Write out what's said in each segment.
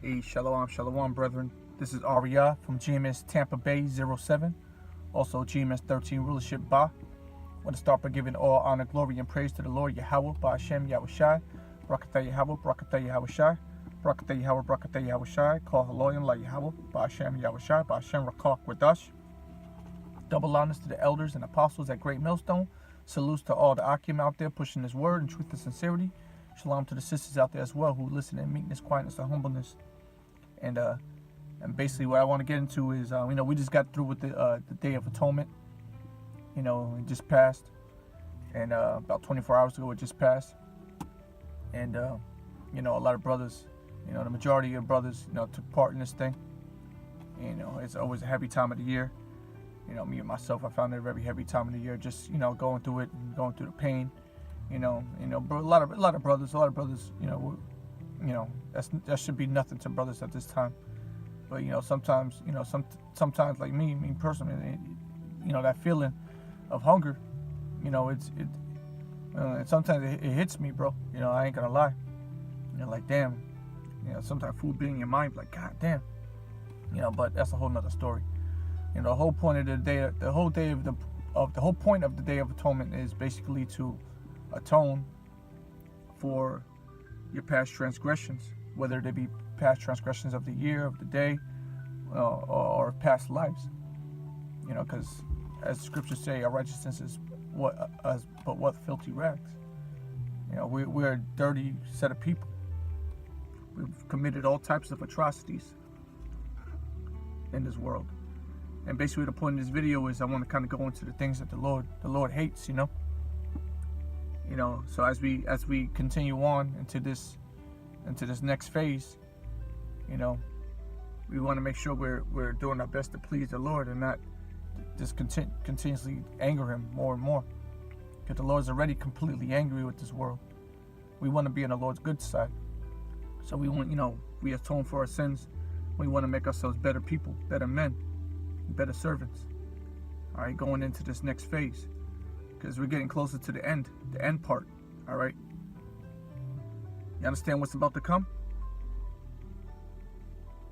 Hey, shalom, brethren. This is Aria from GMS Tampa Bay 07, also GMS 13 Rulership Ba. I want to start by giving all honor, glory, and praise to the Lord Yahweh, Ba'ashem Yahushai, Barakatah Yahweh, Barakatah Yahushai, Barakatah Yahweh, Barakatah Yahushai, Call Haloyim La Yahweh, Ba'ashem Yahushai, Ba'ashem Rakak Wadash. Double honors to the elders and apostles at Great Millstone. Salutes to all the Akim out there pushing His word in truth and sincerity. Shalom to the sisters out there as well who listen in meekness, quietness, and humbleness. And basically what I want to get into is, we just got through with the Day of Atonement. It just passed. And about 24 hours ago it just passed. And, a lot of brothers, the majority of brothers, took part in this thing. It's always a heavy time of the year. Me and myself, I found it a very heavy time of the year, just, going through it and going through the pain. But a lot of brothers, that should be nothing to brothers at this time. But sometimes, sometimes like me personally, that feeling of hunger, sometimes it hits me, bro. I ain't gonna lie. Like damn, sometimes food being in your mind, like god damn, But that's a whole nother story. The whole point of the day, the whole point of the Day of Atonement is basically to atone for your past transgressions, whether they be past transgressions of the year, of the day, or past lives. Because as scriptures say, our righteousness is but what filthy rags. We're a dirty set of people. We've committed all types of atrocities in this world. And basically the point of this video is I want to kind of go into the things that the Lord hates, So as we continue on into this next phase, we want to make sure we're doing our best to please the Lord and not just continuously anger Him more and more. Because the Lord's already completely angry with this world. We want to be on the Lord's good side. So we want, we atone for our sins. We want to make ourselves better people, better men, better servants. All right, going into this next phase. Because we're getting closer to the end part. All right. You understand what's about to come?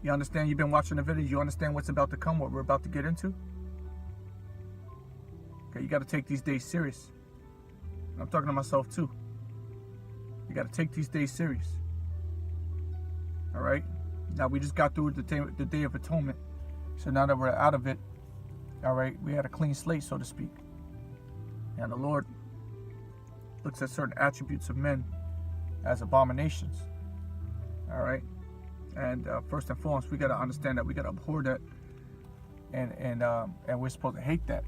You understand? You've been watching the videos. You understand what's about to come, what we're about to get into? Okay, you got to take these days serious. I'm talking to myself too. You got to take these days serious. All right. Now we just got through the Day of Atonement. So now that we're out of it, all right, we had a clean slate, so to speak. And the Lord looks at certain attributes of men as abominations. All right. And first and foremost, we got to understand that we got to abhor that, and we're supposed to hate that.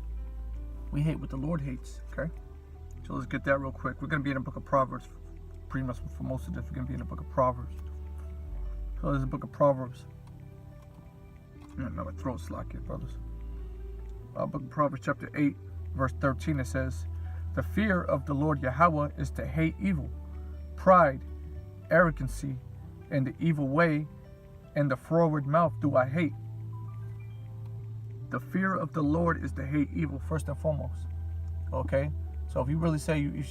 We hate what the Lord hates. Okay. So let's get that real quick. We're gonna be in the book of Proverbs. Pretty much for most of this, we're gonna be in the book of Proverbs. So there's the book of Proverbs. My throat slack here, brothers. Book of Proverbs chapter 8, verse 13. It says, "The fear of the Lord Yahweh is to hate evil, pride, arrogancy, and the evil way, and the froward mouth do I hate." The fear of the Lord is to hate evil first and foremost. Okay, so if you really say you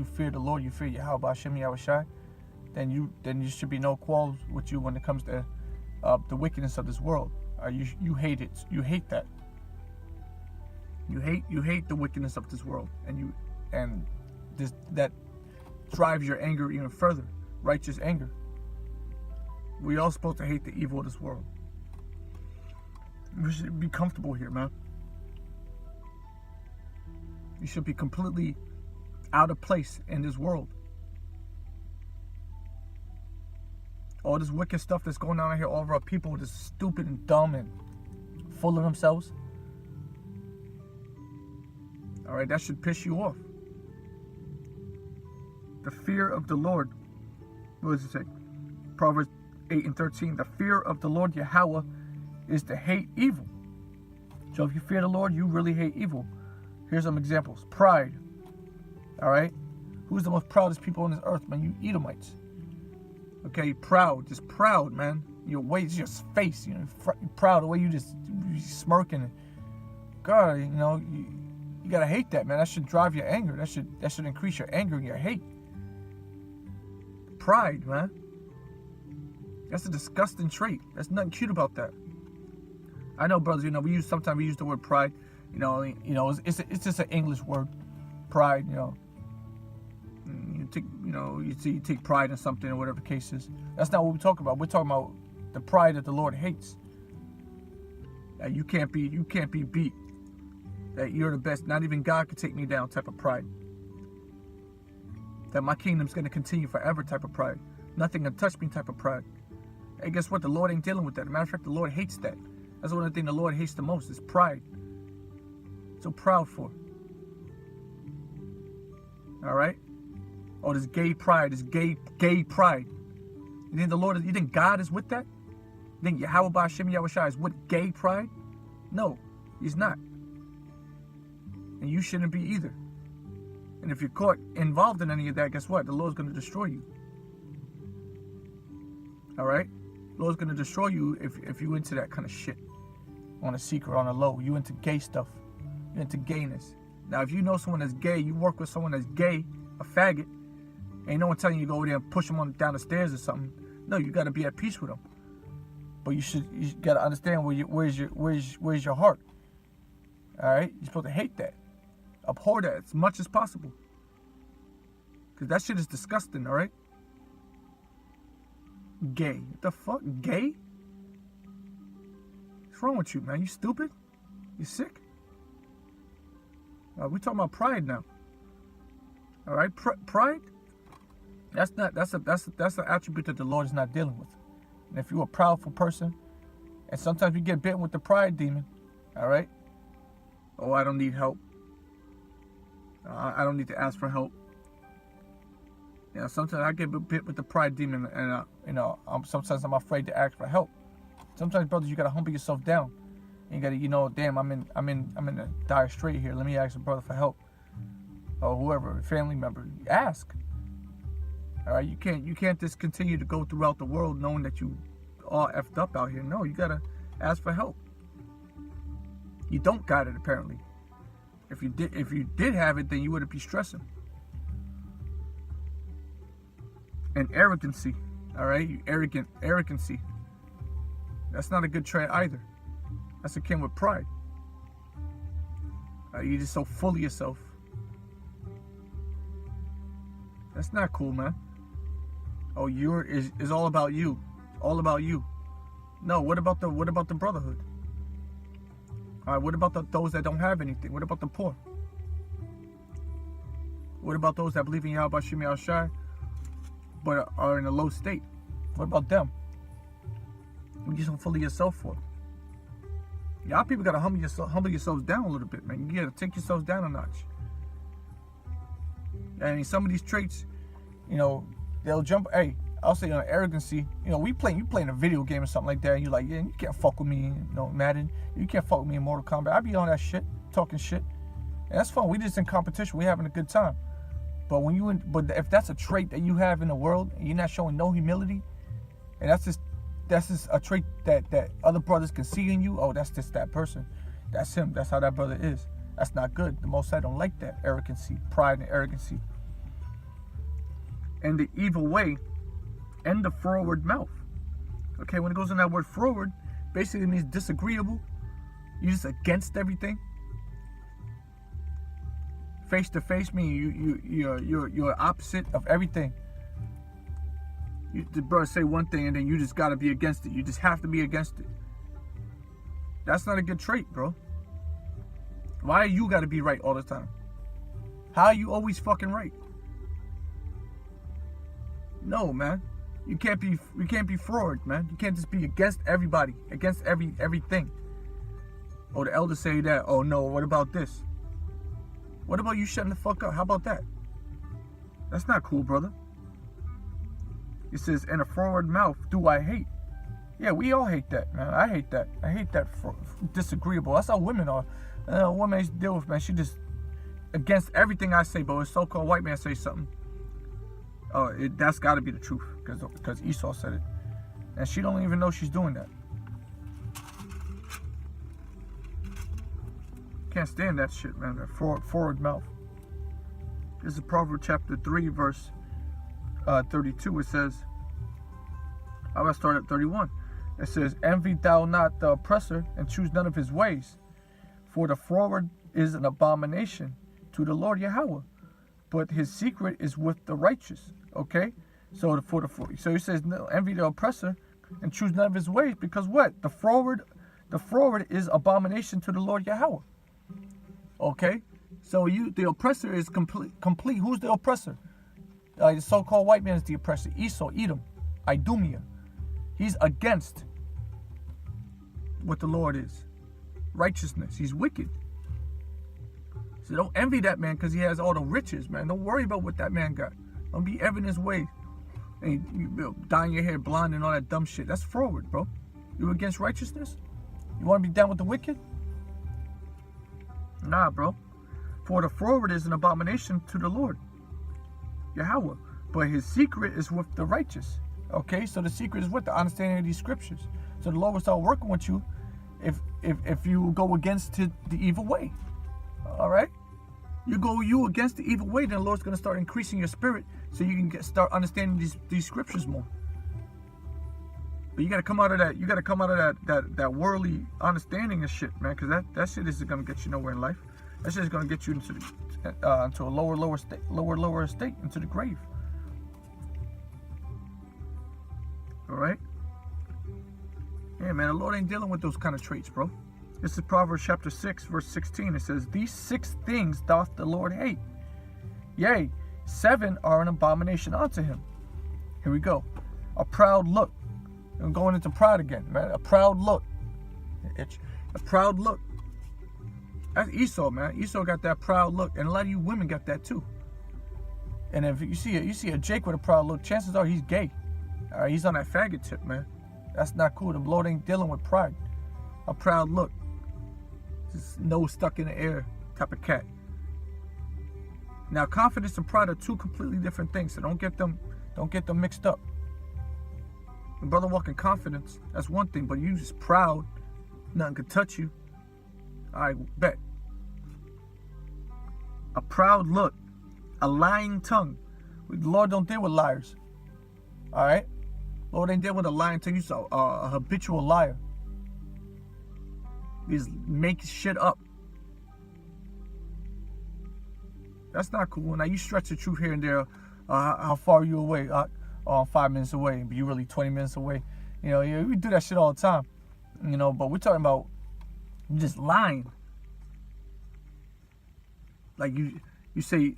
fear the Lord, you fear Yahweh Ba'ashem Yahushai, then you should be no quarrels with you when it comes to the wickedness of this world. You hate it. You hate that. You hate the wickedness of this world, and that drives your anger even further. Righteous anger. We all supposed to hate the evil of this world. We should be comfortable here, man. You should be completely out of place in this world. All this wicked stuff that's going on out here, all of our people just stupid and dumb and full of themselves. All right, that should piss you off. The fear of the Lord. What does it say? Proverbs 8 and 13. The fear of the Lord Yahweh is to hate evil. So if you fear the Lord, you really hate evil. Here's some examples. Pride. All right. Who's the most proudest people on this earth, man? You Edomites. Okay, proud. Just proud, man. Your ways, your face. You're proud the way you smirking. God, you gotta hate that, man. That should drive your anger. That should increase your anger and your hate. Pride, man. That's a disgusting trait. There's nothing cute about that. I know, brothers. Sometimes we use the word pride. It's just an English word, pride. You take pride in something or whatever the case is. That's not what we're talking about. We're talking about the pride that the Lord hates. That you can't be beat. That you're the best. Not even God could take me down type of pride. That my kingdom's going to continue forever type of pride. Nothing can touch me type of pride. Hey, guess what? The Lord ain't dealing with that. As a matter of fact, the Lord hates that. That's one of the things the Lord hates the most is pride. So proud for. All right? Oh, this gay pride, this gay pride. You think God is with that? You think Yahweh Ba'Shem Yahushua is with gay pride? No, he's not. And you shouldn't be either. And if you're caught involved in any of that, guess what? The Lord's going to destroy you. All right? The Lord's going to destroy you if you into that kind of shit. On a secret, on a low. You into gay stuff. You into gayness. Now, if you know someone that's gay, you work with someone that's gay, a faggot, ain't no one telling you to go over there and push them down the stairs or something. No, you got to be at peace with them. But you got to understand where's your heart. All right? You're supposed to hate that. Abhor that as much as possible. Because that shit is disgusting, all right? Gay. What the fuck? Gay? What's wrong with you, man? You stupid? You sick? We're talking about pride now. All right? Pride? That's an attribute that the Lord is not dealing with. And if you're a proudful person, and sometimes you get bitten with the pride demon, all right? Oh, I don't need help. I don't need to ask for help. Sometimes I get bit with the pride demon, and sometimes I'm afraid to ask for help. Sometimes, brothers, you gotta humble yourself down. And you gotta, damn, I'm in a dire strait here. Let me ask a brother for help, or whoever, a family member. Ask. All right, you can't just continue to go throughout the world knowing that you all effed up out here. No, you gotta ask for help. You don't got it apparently. If you did have it, then you wouldn't be stressing. And arrogancy, all right, arrogancy. That's not a good trait either. That's akin with pride. You're just so full of yourself. That's not cool, man. Oh, is all about you. All about you. No, what about the brotherhood? All right, what about those that don't have anything? What about the poor? What about those that believe in Yahweh Ba'Shem Yahushua but are in a low state? What about them? What are you so full of yourself for? Y'all people gotta humble yourselves down a little bit, man. You gotta take yourselves down a notch. And some of these traits, they'll jump. Hey, I'll say arrogancy. You playing a video game or something like that, and you're like, yeah, you can't fuck with me, Madden. You can't fuck with me in Mortal Kombat. I be on that shit, talking shit. And that's fun. We just in competition. We having a good time. But but if that's a trait that you have in the world, and you're not showing no humility, and that's just a trait that other brothers can see in you. Oh, that's just that person. That's him. That's how that brother is. That's not good. The Most High don't like that. Arrogancy, pride, and arrogancy. And the evil way, and the forward mouth. Okay, when it goes in that word forward, basically means disagreeable. You're just against everything. Face to face means you're opposite of everything. The brother say one thing and then you just gotta be against it. You just have to be against it. That's not a good trait, bro. Why you gotta be right all the time? How are you always fucking right? No, man. You can't be forward, man. You can't just be against everybody, against everything. Oh, the elders say that. Oh no, what about this? What about you shutting the fuck up? How about that? That's not cool, brother. It says, in a forward mouth do I hate. Yeah, we all hate that, man. I hate that. I hate that for disagreeable. That's how women are. Women I used to deal with, man. She just against everything I say, but when a so-called white man say something, that's got to be the truth, because Esau said it, and she don't even know she's doing that. Can't stand that shit, man. That forward mouth. This is Proverbs chapter 3, verse 32. It says, I will start at 31. It says, envy thou not the oppressor, and choose none of his ways. For the froward is an abomination to the Lord Yahweh, but his secret is with the righteous. Okay? So he says, no, envy the oppressor, and choose none of his ways, because what? The froward is abomination to the Lord Yahweh. Okay? So the oppressor is complete. Who's the oppressor? The so-called white man is the oppressor. Esau, Edom, Idumea. He's against what the Lord is. Righteousness. He's wicked. So don't envy that man because he has all the riches, man. Don't worry about what that man got. Don't be envying his way. And you dyeing your hair blonde and all that dumb shit. That's forward, bro. You against righteousness? You want to be down with the wicked? Nah, bro. For the froward is an abomination to the Lord Yahweh, but his secret is with the righteous. Okay, so the secret is with the understanding of these scriptures. So the Lord will start working with you if you go against the evil way. All right, you against the evil way, then the Lord's going to start increasing your spirit so you can start understanding these scriptures more. But you got to come out of that. You got to come out of that worldly understanding of shit, man, because that shit isn't going to get you nowhere in life. That shit is going to get you into a lower state, into the grave. All right? Yeah, man, the Lord ain't dealing with those kind of traits, bro. This is Proverbs chapter 6, verse 16. It says, these 6 things doth the Lord hate. Yea, 7 are an abomination unto him. Here we go. A proud look. I'm going into pride again, man. A proud look. A proud look. That's Esau, man. Esau got that proud look, and a lot of you women got that too. And if you see a Jake with a proud look, chances are he's gay. All right, he's on that faggot tip, man. That's not cool. The Lord ain't dealing with pride. A proud look, just nose stuck in the air type of cat. Now, confidence and pride are 2 completely different things, so don't get them mixed up. The brother walking confidence, that's one thing, but you just proud, nothing can touch you. I bet. A proud look, a lying tongue. The Lord don't deal with liars. All right? Lord ain't dealing with a lying tongue. You're a habitual liar. He's making shit up. That's not cool. Now you stretch the truth here and there. How far are you away? 5 minutes away, but you really 20 minutes away. You know, we do that shit all the time. You know, but we're talking about just lying. Like you say,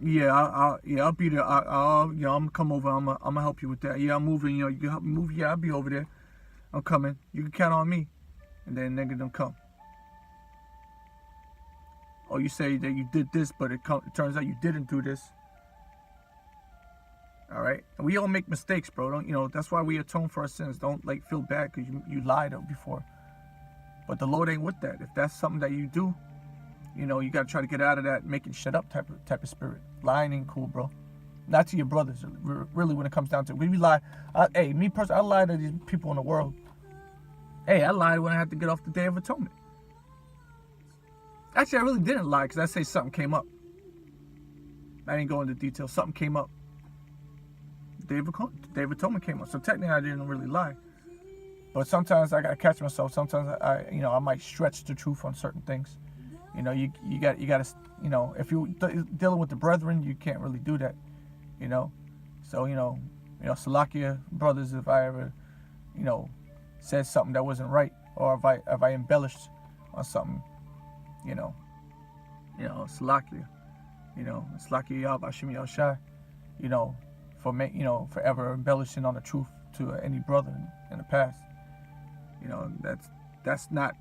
yeah, I'll be there. I'm gonna come over. I'm gonna help you with that. Yeah, I'm moving. You know, you can help me move. Yeah, I'll be over there. I'm coming. You can count on me. And then nigga don't come. Or you say that you did this, but it turns out you didn't do this. All right, and we all make mistakes, bro. That's why we atone for our sins. Don't feel bad because you lied before. But the Lord ain't with that. If that's something that you do, you gotta try to get out of that making shit up type of spirit. Lying ain't cool, bro. Not to your brothers, really. When it comes down to it, we lie. Hey, me personally, I lie to these people in the world. Hey, I lied when I had to get off the Day of Atonement. Actually, I really didn't lie because I say something came up. I didn't go into detail. Something came up. Day of Atonement came up. So technically, I didn't really lie. But sometimes I gotta catch myself. Sometimes I might stretch the truth on certain things. You gotta. If you're dealing with the brethren, you can't really do that. So Salakia brothers, if I ever, said something that wasn't right, or if I embellished on something, Salakia, Salakia Yahweh Hashem Yahushai, for ever embellishing on the truth to any brother in the past. That's not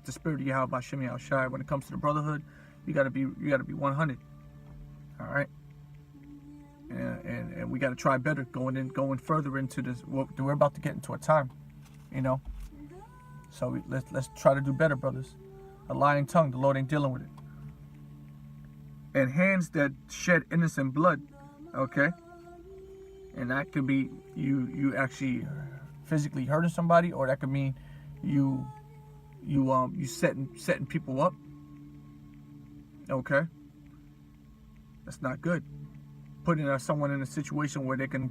the spirit of Yahweh Hashem Yahushai. When it comes to the brotherhood, you gotta be 100. All right. And we got to try better going further into this. We're about to get into a time, So let's try to do better, brothers. A lying tongue, the Lord ain't dealing with it. And hands that shed innocent blood, okay. And that could be you actually physically hurting somebody, or that could mean you setting people up. Okay. That's not good. Putting someone in a situation where they're gonna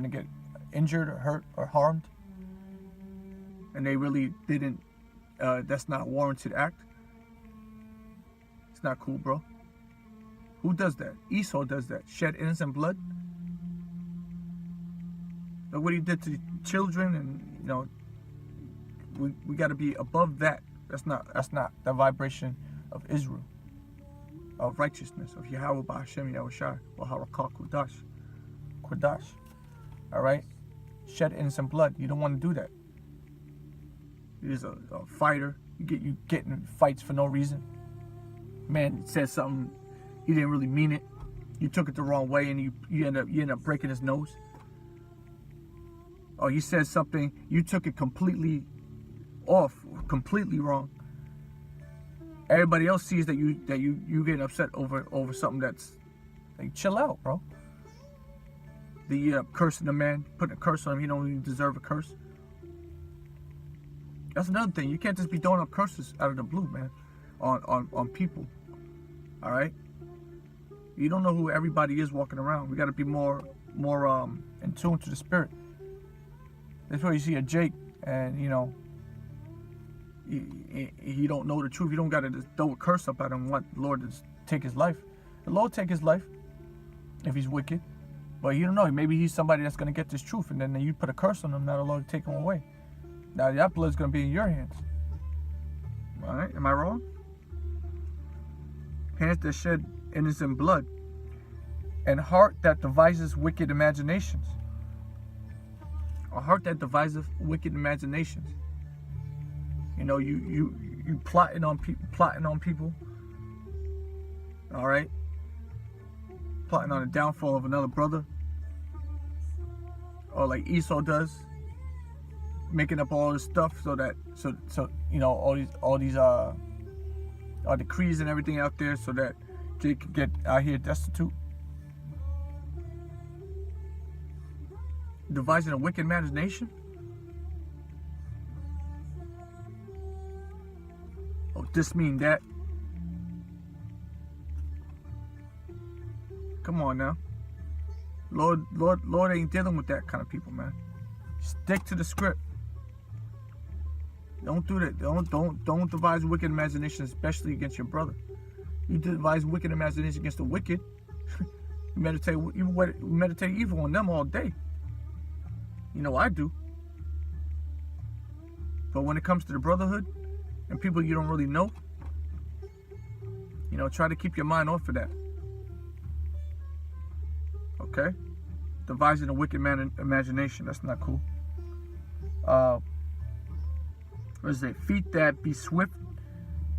get injured or hurt or harmed, and they really didn't, that's not a warranted act. It's not cool, bro. Who does that? Esau does that. Shed innocent blood. Look what he did to the children, and you know, we got to be above that. That's not the vibration of Israel, of righteousness, of Yahweh Ba'Hashem Yahushai, or Harakah Kodash. All right? Shed innocent blood. You don't want to do that. He's a fighter. You get in fights for no reason. Man said something, he didn't really mean it. You took it the wrong way, and you end up breaking his nose. Or he said something, you took it completely off, completely wrong. Everybody else sees that you getting upset over something that's like, chill out, bro. The cursing the man, putting a curse on him, he don't even deserve a curse. That's another thing. You can't just be throwing up curses out of the blue, man, on people. All right. You don't know who everybody is walking around. We got to be more in tune to the spirit. That's why you see a Jake, and you know, he don't know the truth. You don't got to just throw a curse up at him and want the Lord to take his life. The Lord take his life if he's wicked, but you don't know. Maybe he's somebody that's going to get this truth, and then you put a curse on him. Now the Lord take him away. Now that blood's going to be in your hands. All right, am I wrong? Hands that shed innocent blood, and heart that devises wicked imaginations. A heart that devises wicked imaginations. You know, you plotting on people. All right, plotting on the downfall of another brother, or like Esau does, making up all this stuff so you know, all these decrees and everything out there so that Jake could get out here destitute. Devising a wicked imagination. Oh, this mean that. Come on now. Lord ain't dealing with that kind of people, man. Stick to the script. Don't do that. Don't devise wicked imagination, especially against your brother. You devise wicked imagination against the wicked. You meditate evil on them all day. You know I do. But when it comes to the brotherhood and people you don't really know, you know, try to keep your mind off of that. Okay? Devising a wicked imagination. That's not cool. What is it? Feet that be swift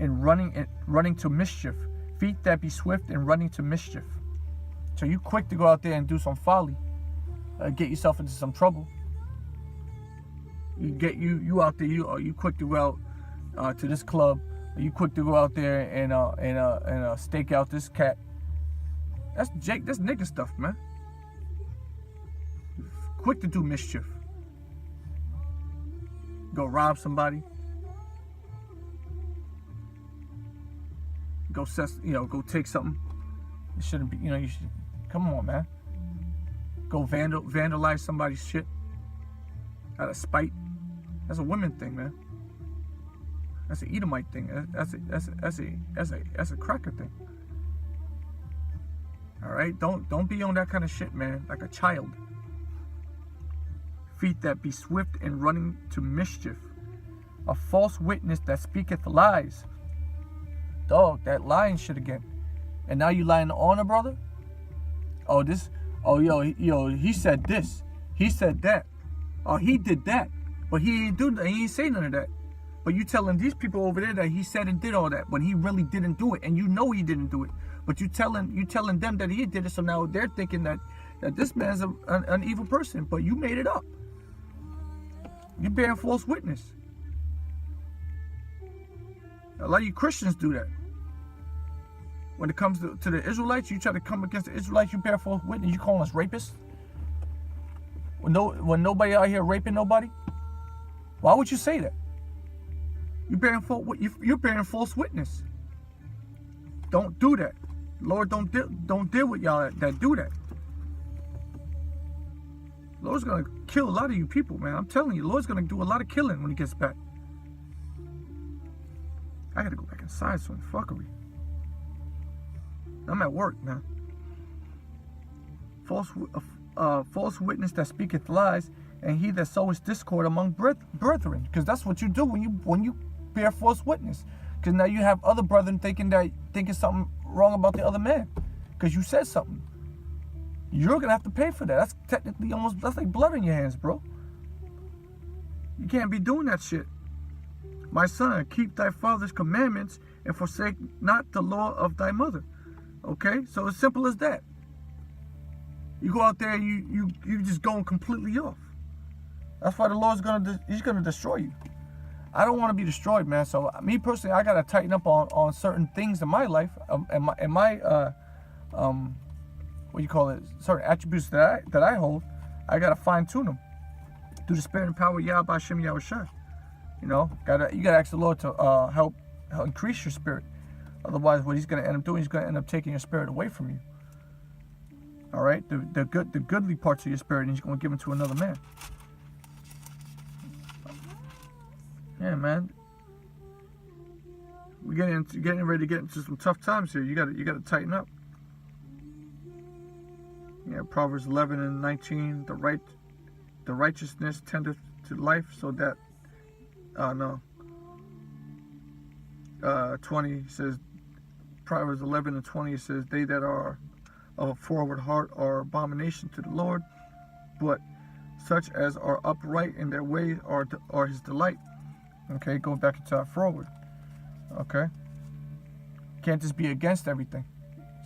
in running to mischief. Feet that be swift in running to mischief. So you quick to go out there and do some folly, get yourself into some trouble. You out there. You quick to go out to this club. You quick to go out there and stake out this cat. That's Jake. That's nigga stuff, man. Quick to do mischief. Go rob somebody. Go take something. You shouldn't be. You know, you should. Come on, man. Go vandalize somebody's shit out of spite. That's a women thing, man. That's an Edomite thing. That's a cracker thing. All right, don't be on that kind of shit, man. Like a child. Feet that be swift in running to mischief. A false witness that speaketh lies. Dog, that lying shit again. And now you lying on a brother? He said this. He said that. Oh, he did that. But he ain't do that. He ain't say none of that. But you telling these people over there that he said and did all that when he really didn't do it, and you know he didn't do it. But you telling them that he did it, so now they're thinking that this man's an evil person, but you made it up. You're bearing false witness. A lot of you Christians do that. When it comes to the Israelites, you try to come against the Israelites, you bear false witness. You calling us rapists? When nobody out here raping nobody? Why would you say that? You're bearing false witness. Don't do that. Lord, don't deal with y'all that do that. Lord's gonna kill a lot of you people, man. I'm telling you, Lord's gonna do a lot of killing when he gets back. I gotta go back inside some fuckery. I'm at work, man. False witness that speaketh lies, and he that soweth discord among brethren. Because that's what you do when you bear false witness. Because now you have other brethren thinking something wrong about the other man. Because you said something. You're gonna have to pay for that. That's technically that's like blood on your hands, bro. You can't be doing that shit. My son, keep thy father's commandments and forsake not the law of thy mother. Okay, so as simple as that. You go out there and you just going completely off. That's why the Lord's he's gonna destroy you. I don't want to be destroyed, man. So me personally, I gotta tighten up on certain things in my life, and my what you call it, certain attributes that I hold. I gotta fine tune them through the spirit and power of Yahweh Hashem Yahushua. You know, you gotta ask the Lord to help increase your spirit. Otherwise, what he's gonna end up doing, he's gonna end up taking your spirit away from you. All right, the goodly parts of your spirit, and he's gonna give them to another man. Yeah, man. We're getting ready to get into some tough times here. You gotta tighten up. Yeah, Proverbs 11 and 19. The righteousness tendeth to life, so that 20 says, Proverbs 11 and 20 says, they that are of a forward heart are abomination to the Lord, but such as are upright in their way are his delight. Okay, going back into our forward. Okay, can't just be against everything.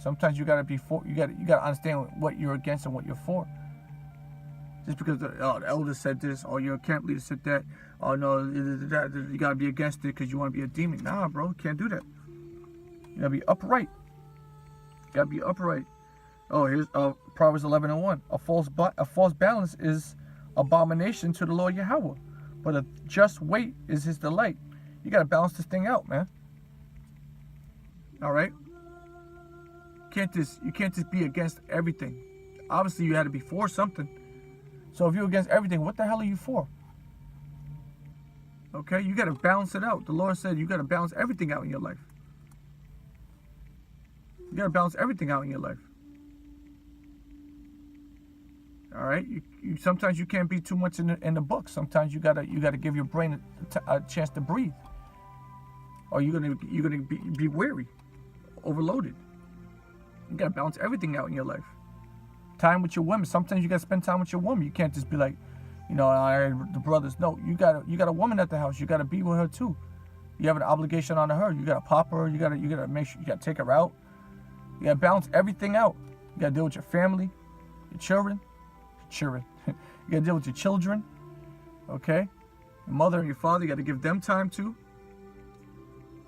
Sometimes you gotta be for. You gotta understand what you're against and what you're for. Just because the elder said this, or your camp leader said that, oh no, you gotta be against it because you want to be a demon. Nah, bro, can't do that. You gotta be upright. You gotta be upright. Oh, here's Proverbs 11 and 1. A false balance is abomination to the Lord Yahweh, but a just weight is his delight. You gotta balance this thing out, man. All right. You can't just be against everything. Obviously, you had to be for something. So if you're against everything, what the hell are you for? Okay, you got to balance it out. The Lord said you got to balance everything out in your life. You got to balance everything out in your life. All right. Sometimes you can't be too much in the book. Sometimes you gotta give your brain a chance to breathe. Or you're gonna be weary, overloaded. You gotta balance everything out in your life. Time with your women. Sometimes you gotta spend time with your woman. You can't just be like, the brothers. No, you got a woman at the house. You gotta be with her too. You have an obligation on her. You gotta pop her. You gotta make sure you gotta take her out. You gotta balance everything out. You gotta deal with your family, your children. You gotta deal with your children. Okay, your mother and your father. You gotta give them time too.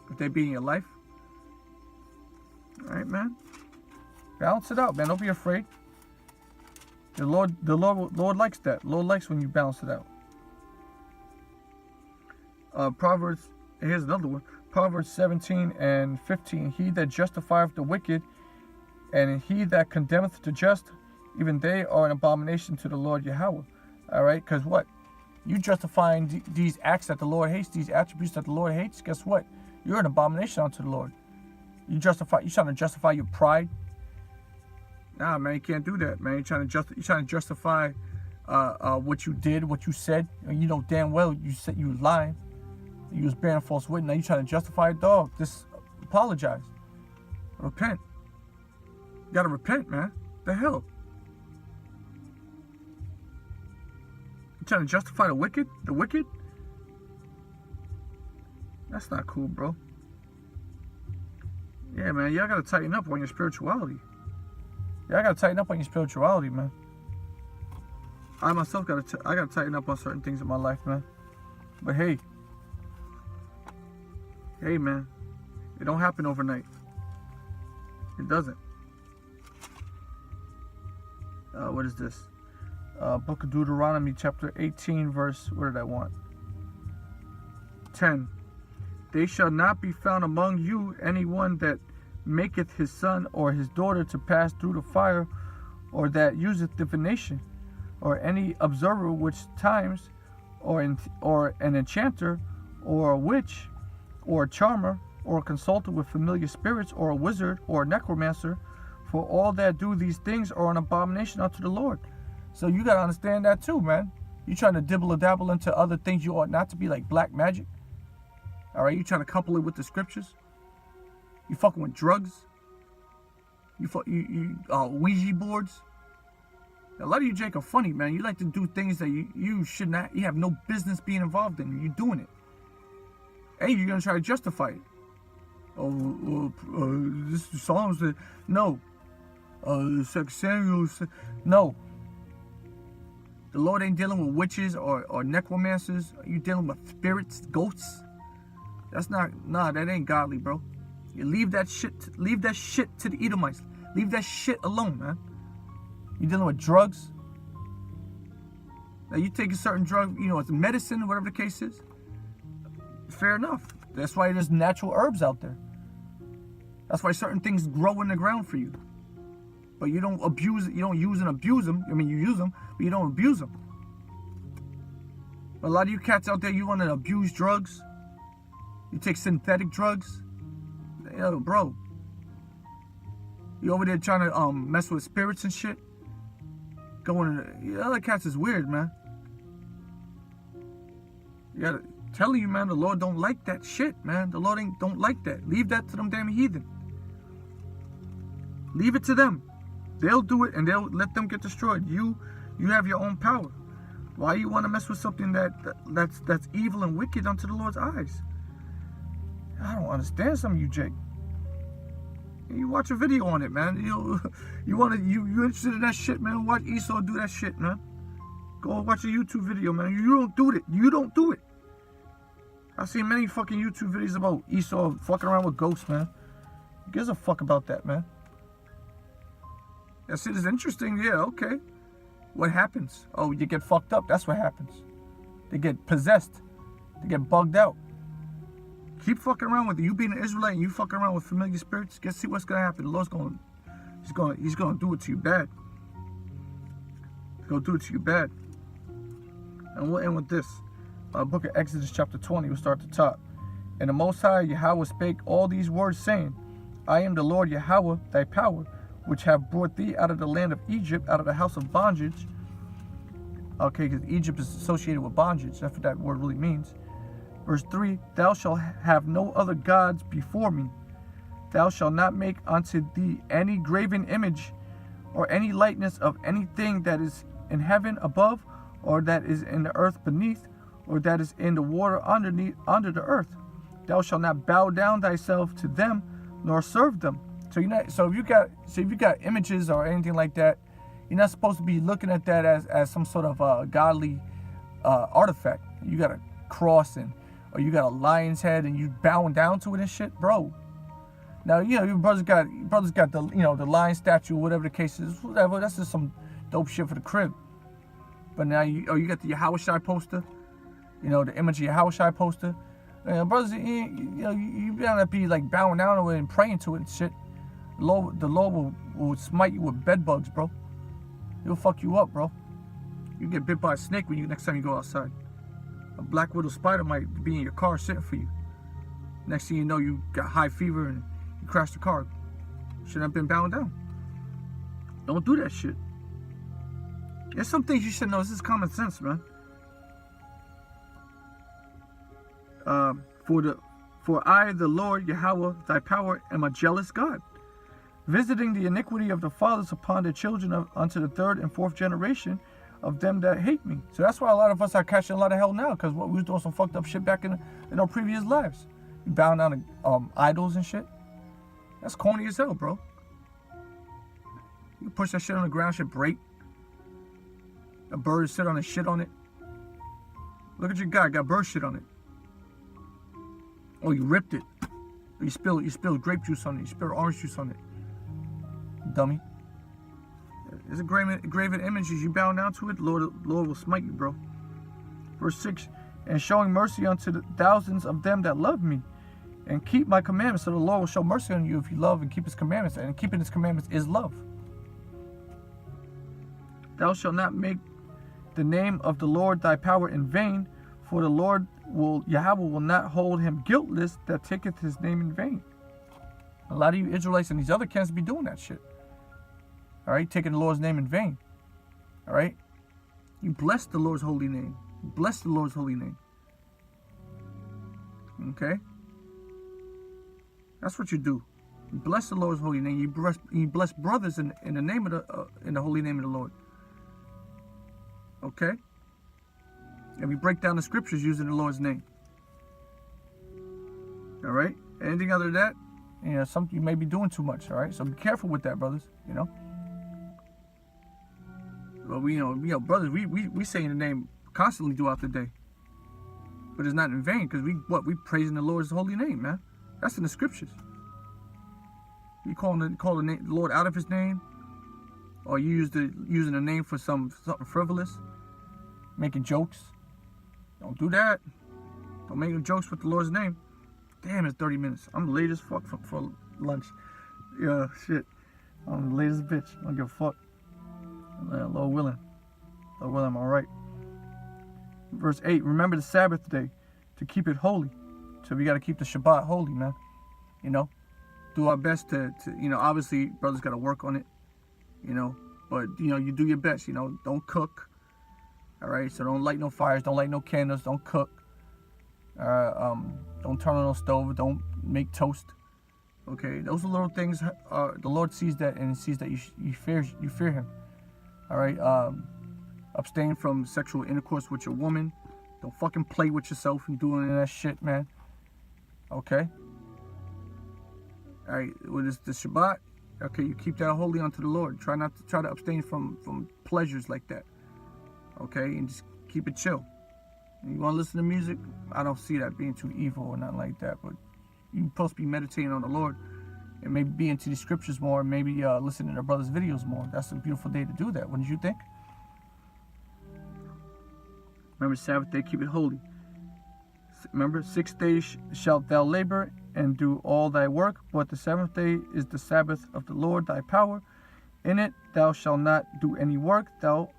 If they be in your life. All right, man. Balance it out, man. Don't be afraid. The Lord likes that. The Lord likes when you balance it out. Proverbs. Here's another one. Proverbs 17 and 15. He that justifieth the wicked, and he that condemneth the just, even they are an abomination to the Lord Yahweh. All right, because what? You justifying these acts that the Lord hates, these attributes that the Lord hates. Guess what? You're an abomination unto the Lord. You trying to justify your pride. Nah, man, you can't do that, man. You're trying to justify what you did, what you said. You know damn well you said you was lying. You was bearing false witness. Now you trying to justify a dog. Just apologize. Repent. You gotta repent, man. The hell? You trying to justify the wicked? The wicked? That's not cool, bro. Yeah, man, y'all gotta tighten up on your spirituality. Y'all gotta tighten up on your spirituality, man. I myself gotta tighten up on certain things in my life, man. But hey, man, it don't happen overnight. It doesn't. What is this? Book of Deuteronomy, chapter 18, verse, what did I want? 10. They shall not be found among you anyone that maketh his son or his daughter to pass through the fire, or that useth divination, or any observer which times, or an enchanter, or a witch, or a charmer, or a consultant with familiar spirits, or a wizard, or a necromancer, for all that do these things are an abomination unto the Lord. So you gotta understand that too, man. You trying to dibble or dabble into other things you ought not to be, like black magic. All right, you trying to couple it with the scriptures. You fucking with drugs. You Ouija boards. A lot of you Jake are funny, man. You like to do things that you should not. You have no business being involved in. You're doing it. Hey, you're gonna try to justify it. This Psalms that no. Samuel said no. The Lord ain't dealing with witches or necromancers. Are you dealing with spirits, ghosts? That's not, that ain't godly, bro. You leave that shit to the Edomites. Leave that shit alone, man. You dealing with drugs. Now you take a certain drug, it's medicine, whatever the case is. Fair enough. That's why there's natural herbs out there. That's why certain things grow in the ground for you. But you don't abuse it. You don't use and abuse them. I mean, you use them, but you don't abuse them. But a lot of you cats out there, you want to abuse drugs. You take synthetic drugs. Yo, bro. You over there trying to mess with spirits and shit. The other cats is weird, man. Telling you, man, the Lord don't like that shit, man. The Lord don't like that. Leave that to them damn heathen. Leave it to them. They'll do it and they'll let them get destroyed. You have your own power. Why you want to mess with something that's evil and wicked unto the Lord's eyes? I don't understand some of you, Jake. You watch a video on it, man. You interested in that shit, man? Watch Esau do that shit, man. Go watch a YouTube video, man. You don't do it. You don't do it. I've seen many fucking YouTube videos about Esau fucking around with ghosts, man. Who gives a fuck about that, man? That shit is interesting, yeah, okay. What happens? Oh, you get fucked up. That's what happens. They get possessed. They get bugged out. Keep fucking around with it. You being an Israelite and you fucking around with familiar spirits, guess see what's gonna happen. The Lord's he's gonna do it to you bad. He's gonna do it to you bad. And we'll end with this. Book of Exodus chapter 20, we'll start at the top. And the Most High Yahweh spake all these words, saying, I am the Lord Yahweh, thy power, which have brought thee out of the land of Egypt, out of the house of bondage. Okay, because Egypt is associated with bondage. That's what that word really means. Verse 3, thou shalt have no other gods before me. Thou shalt not make unto thee any graven image, or any likeness of anything that is in heaven above, or that is in the earth beneath, or that is in the water under the earth. Thou shalt not bow down thyself to them, nor serve them. So if you got images or anything like that, you're not supposed to be looking at that as some sort of godly artifact. You got a cross or you got a lion's head and you bowing down to it and shit, bro. Now your brother's got the the lion statue, whatever the case is, whatever. That's just some dope shit for the crib. But now you got the Yahushai poster, the image of Yahushai poster. Brothers, you better be like bowing down to it and praying to it and shit. The Lord will smite you with bed bugs, bro. He'll fuck you up, bro. You get bit by a snake next time you go outside. A black widow spider might be in your car sitting for you. Next thing you know, you got high fever and you crashed the car. Shouldn't have been bowing down. Don't do that shit. There's some things you should know. This is common sense, man. For I, the Lord Yahweh, thy power, am a jealous God, visiting the iniquity of the fathers upon the children unto the third and fourth generation of them that hate me. So that's why a lot of us are catching a lot of hell now, because we was doing some fucked up shit back in our previous lives. You bowing down to idols and shit. That's corny as hell, bro. You push that shit on the ground, shit break. A bird sit on it, shit on it. Look at your guy, got bird shit on it. Oh, you ripped it. You spilled grape juice on it. You spilled orange juice on it. Dummy. There's a graven image. As you bow down to it, Lord will smite you, bro. Verse 6, and showing mercy unto the thousands of them that love me, and keep my commandments. So the Lord will show mercy on you if you love and keep his commandments. And keeping his commandments is love. Thou shalt not make the name of the Lord thy power in vain, for the Lord Yahweh will not hold him guiltless that taketh his name in vain. A lot of you Israelites and these other camps be doing that shit. All right, taking the Lord's name in vain. All right, you bless the Lord's holy name. Bless the Lord's holy name. Okay, that's what you do. You bless the Lord's holy name. You bless brothers in the name of in the holy name of the Lord. Okay, and we break down the scriptures using the Lord's name. All right, anything other than that, you know, something you may be doing too much. All right, so be careful with that, brothers. You know. Well, brothers, we say in the name constantly throughout the day, but it's not in vain because we praising the Lord's holy name, man. That's in the scriptures. You call the Lord out of His name, or you using the name for something frivolous, making jokes. Don't do that. Don't make jokes with the Lord's name. Damn, it's 30 minutes. I'm late as fuck for lunch. Yeah, shit. I'm late as a bitch. I don't give a fuck. Lord willing. Lord willing, I'm all right. Verse 8, remember the Sabbath day to keep it holy. So we got to keep the Shabbat holy, man. You know, do our best to obviously brothers got to work on it, but, you do your best, don't cook. All right, so don't light no fires, don't light no candles, don't cook. Don't turn on no stove, don't make toast. Okay, those are little things. The Lord sees that and sees that you fear Him. All right, abstain from sexual intercourse with your woman. Don't fucking play with yourself and doing that shit, man. Okay. All right, with the Shabbat, okay, you keep that holy unto the Lord. Try to abstain from pleasures like that. Okay, and just keep it chill. And you want to listen to music? I don't see that being too evil or nothing like that. But you're supposed to be meditating on the Lord and maybe be into the scriptures more, maybe listening to brothers' videos more. That's a beautiful day to do that, wouldn't you think? Remember, Sabbath day, keep it holy. Remember, 6 days shalt thou labor and do all thy work, but the 7th day is the Sabbath of the Lord thy power. In it thou shalt not do any work, thou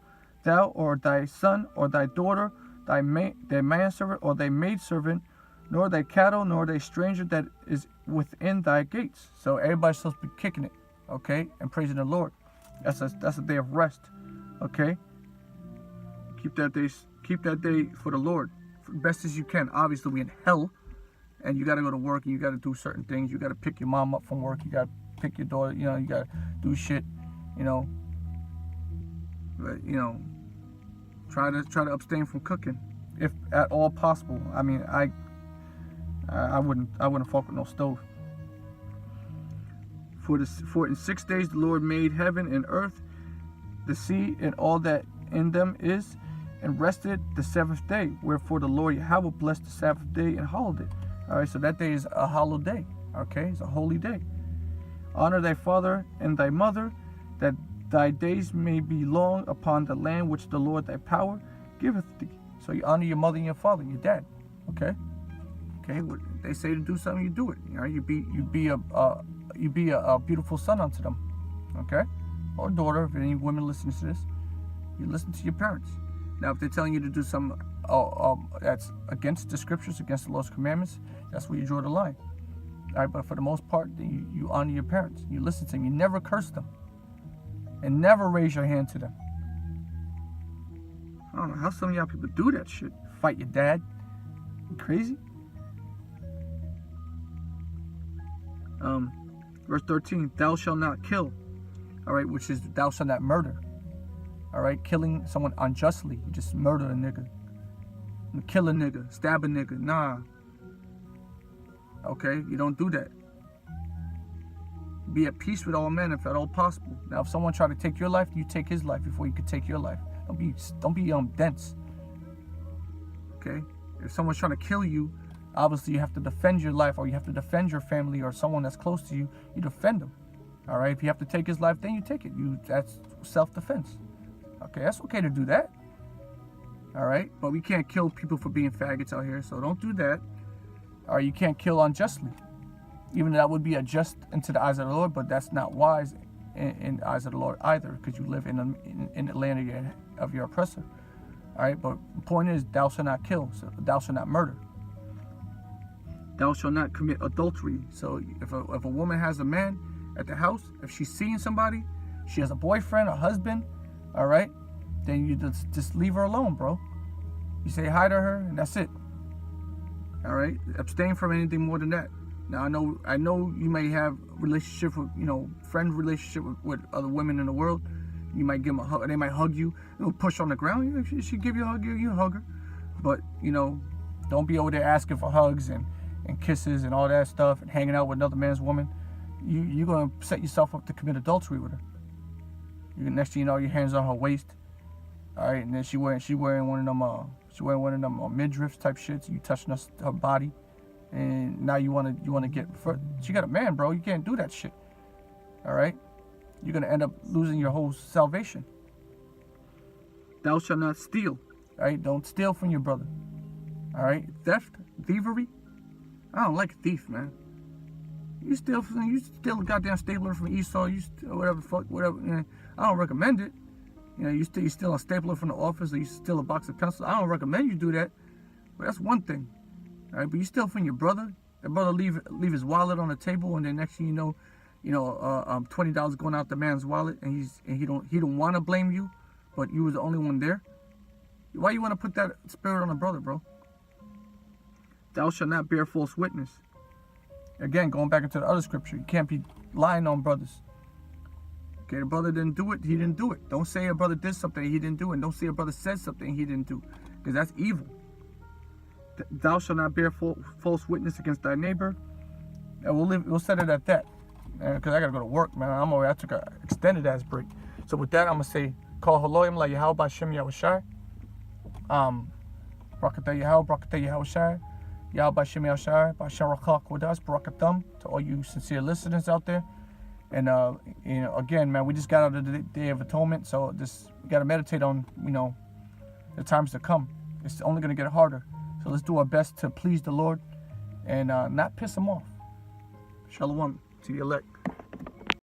or thy son or thy daughter, thy manservant or thy maidservant, nor thy cattle, nor thy stranger that is within thy gates. So everybody's supposed to be kicking it, okay, and praising the Lord. That's a day of rest, okay. Keep that day for the Lord, for best as you can. Obviously, we in hell, and you got to go to work, and you got to do certain things. You got to pick your mom up from work. You got to pick your daughter. You got to do shit. But try to abstain from cooking, if at all possible. I mean, I wouldn't fuck with no stove. For in 6 days the Lord made heaven and earth, the sea and all that in them is, and rested the 7th day. Wherefore the Lord Yahweh blessed the Sabbath day and hallowed it. All right, so that day is a hallowed day. Okay, it's a holy day. Honor thy father and thy mother, that thy days may be long upon the land which the Lord thy power giveth thee. So you honor your mother and your father, your dad. Okay. Okay. They say to do something, you do it. You know, you be a beautiful son unto them. Okay, or daughter. If any women listen to this, you listen to your parents. Now, if they're telling you to do something that's against the scriptures, against the Lord's commandments, that's where you draw the line. All right, but for the most part, you honor your parents. You listen to them. You never curse them. And never raise your hand to them. I don't know how some of y'all people do that shit. Fight your dad. You crazy? Verse 13, thou shalt not kill. All right, which is thou shalt not murder. All right, killing someone unjustly. You just murder a nigga. Kill a nigga. Stab a nigga. Nah. Okay, you don't do that. Be at peace with all men if at all possible. Now, if someone try to take your life, you take his life before you could take your life. Don't be dense. Okay? If someone's trying to kill you, obviously you have to defend your life, or you have to defend your family or someone that's close to you. You defend them. All right? If you have to take his life, then you take it. That's self-defense. Okay, that's okay to do that. All right? But we can't kill people for being faggots out here, so don't do that. Or you can't kill unjustly. Even that would be a just into the eyes of the Lord, but that's not wise in the eyes of the Lord either, because you live in the land of your oppressor. All right, but the point is, thou shalt not kill, so thou shalt not murder. Thou shalt not commit adultery. So if a woman has a man at the house, if she's seeing somebody, she has a boyfriend, a husband, all right, then you just leave her alone, bro. You say hi to her, and that's it. All right, abstain from anything more than that. Now I know you may have relationship with, friend relationship with other women in the world. You might give them a hug. They might hug you. Push on the ground. If she give you a hug, you hug her. But don't be over there asking for hugs and kisses and all that stuff and hanging out with another man's woman. You're gonna set yourself up to commit adultery with her. Next thing you know, your hands on her waist. All right, and then she wearing one of them midriffs type shits. You touching her body, and now you wanna get. She got a man, bro. You can't do that shit. All right. You're going to end up losing your whole salvation. Thou shalt not steal. All right? Don't steal from your brother. All right? Thievery. I don't like a thief, man. You steal a goddamn stapler from Esau. Whatever. I don't recommend it. You steal a stapler from the office, or you steal a box of pencils. I don't recommend you do that. But that's one thing. All right? But you steal from your brother. That brother leave his wallet on the table, and then next thing you know, $20 going out the man's wallet, and he don't want to blame you, but you was the only one there. Why you want to put that spirit on a brother, bro? Thou shalt not bear false witness. Again, going back into the other scripture, you can't be lying on brothers. Okay, the brother didn't do it, he didn't do it. Don't say a brother did something he didn't do, and don't say a brother said something he didn't do, because that's evil. Thou shalt not bear false witness against thy neighbor. And we'll set it at that. Because I gotta go to work, man. I took an extended ass break. So with that, I'm gonna say, call Haloyim la Yahweh B'Shem Yahushai. Barakatah Yahweh, Barakatah Yahushai. Yahweh B'Shem Yahushai, B'Shem Rachak Kodas, Barakatam, to all you sincere listeners out there. And again, man, we just got out of the Day of Atonement, so we gotta meditate on, the times to come. It's only gonna get harder. So let's do our best to please the Lord and not piss him off. Shalom to the elect.